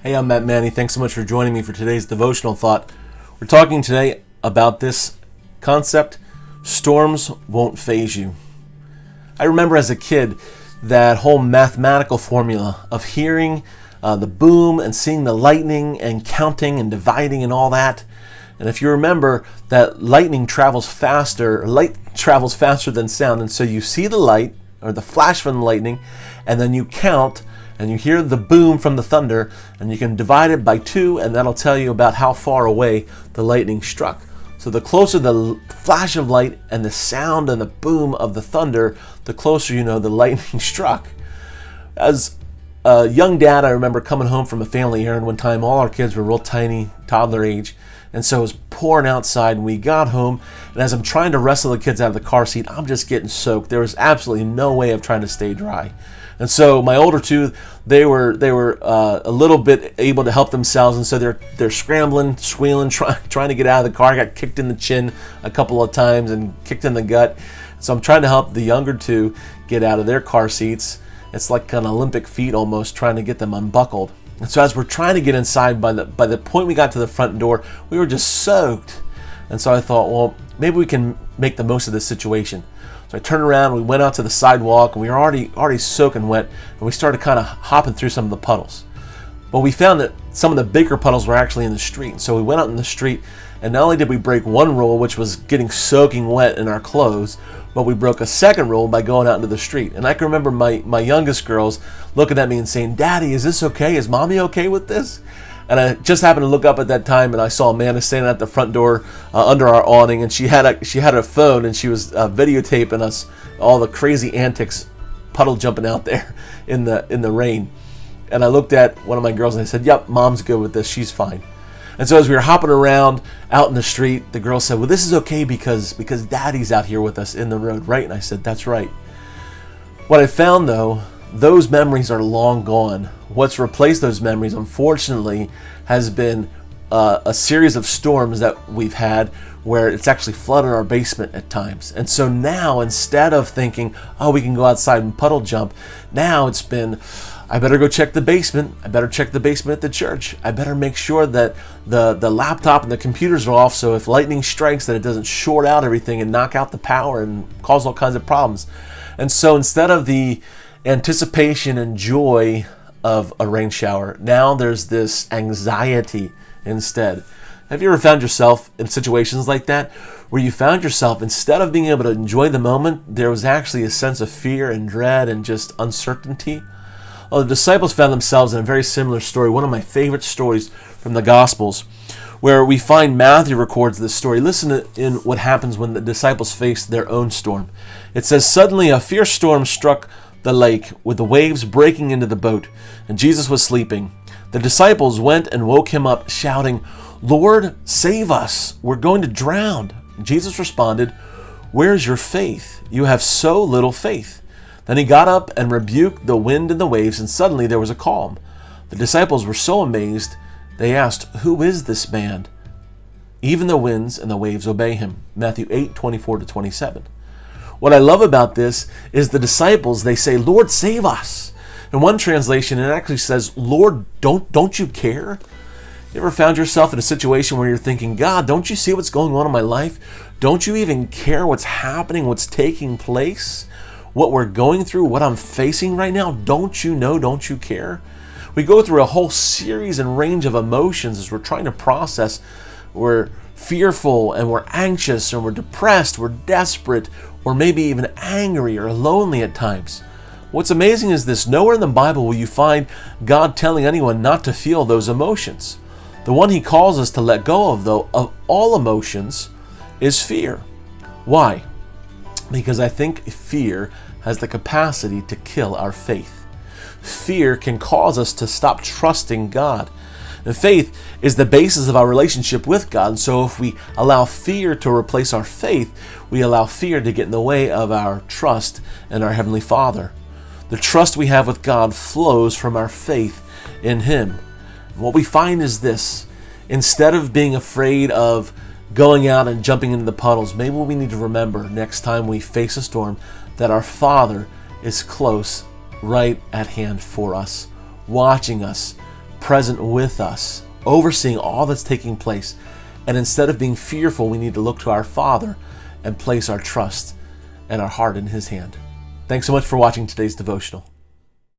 Hey, I'm Matt Manny. Thanks so much for joining me for today's devotional thought. We're talking today about this concept: storms won't faze you. I remember as a kid that whole mathematical formula of hearing the boom and seeing the lightning and counting and dividing and all that. And if you remember that light travels faster than sound, and so you see the light or the flash from the lightning, and then you count and you hear the boom from the thunder, and you can divide it by 2, and that'll tell you about how far away the lightning struck. So the closer the flash of light and the sound and the boom of the thunder, the closer you know the lightning struck. As a young dad, I remember coming home from a family errand one time. All our kids were real tiny, toddler age, and so it was pouring outside, and we got home, and as I'm trying to wrestle the kids out of the car seat, I'm just getting soaked. There was absolutely no way of trying to stay dry. And so my older two, they were a little bit able to help themselves, and so they're scrambling, squealing, trying to get out of the car. I got kicked in the chin a couple of times and kicked in the gut. So I'm trying to help the younger two get out of their car seats. It's like an Olympic feat almost, trying to get them unbuckled. And so as we're trying to get inside, by the point we got to the front door, we were just soaked. And so I thought, well, maybe we can make the most of this situation. So I turned around, we went out to the sidewalk, and we were already soaking wet, and we started kind of hopping through some of the puddles. But we found that some of the bigger puddles were actually in the street. So we went out in the street, and not only did we break one rule, which was getting soaking wet in our clothes, but we broke a second rule by going out into the street. And I can remember my youngest girls looking at me and saying, "Daddy, is this okay? Is Mommy okay with this?" And I just happened to look up at that time, and I saw Amanda standing at the front door under our awning, and she had a phone, and she was videotaping us, all the crazy antics, puddle jumping out there in the rain. And I looked at one of my girls and I said, "Yep, Mom's good with this. She's fine." And so as we were hopping around out in the street, the girl said, "Well, this is okay because Daddy's out here with us in the road, right?" And I said, "That's right." What I found, though, those memories are long gone. What's replaced those memories, unfortunately, has been a series of storms that we've had where it's actually flooded our basement at times. And so now, instead of thinking, oh, we can go outside and puddle jump, now it's been, I better go check the basement. I better check the basement at the church. I better make sure that the laptop and the computers are off, so if lightning strikes, that it doesn't short out everything and knock out the power and cause all kinds of problems. And so instead of the anticipation and joy of a rain shower, now there's this anxiety instead. Have you ever found yourself in situations like that, where you found yourself, instead of being able to enjoy the moment, there was actually a sense of fear and dread and just uncertainty? Well, the disciples found themselves in a very similar story, one of my favorite stories from the Gospels, where we find Matthew records this story. Listen in what happens when the disciples faced their own storm. It says, "Suddenly a fierce storm struck the lake, with the waves breaking into the boat, and Jesus was sleeping. The disciples went and woke him up, shouting, 'Lord, save us, we're going to drown.' Jesus responded, 'Where's your faith? You have so little faith.' Then he got up and rebuked the wind and the waves, and suddenly there was a calm. The disciples were so amazed, they asked, 'Who is this man? Even the winds and the waves obey him.'" Matthew 8:24-27. What I love about this is the disciples, they say, "Lord, save us." In one translation, it actually says, "Lord, don't you care?" You ever found yourself in a situation where you're thinking, "God, don't you see what's going on in my life? Don't you even care what's happening, what's taking place, what we're going through, what I'm facing right now? Don't you know? Don't you care?" We go through a whole series and range of emotions as we're trying to process. We're fearful, and we're anxious, and we're depressed, we're desperate, or maybe even angry or lonely at times. What's amazing is this: nowhere in the Bible will you find God telling anyone not to feel those emotions. The one he calls us to let go of, though, of all emotions, is fear. Why? Because I think fear has the capacity to kill our faith. Fear can cause us to stop trusting God. And faith is the basis of our relationship with God. And so if we allow fear to replace our faith, we allow fear to get in the way of our trust in our Heavenly Father. The trust we have with God flows from our faith in Him. And what we find is this: instead of being afraid of going out and jumping into the puddles, maybe we need to remember next time we face a storm that our Father is close, right at hand for us, watching us, present with us, overseeing all that's taking place. And instead of being fearful, we need to look to our Father and place our trust and our heart in His hand. Thanks so much for watching today's devotional.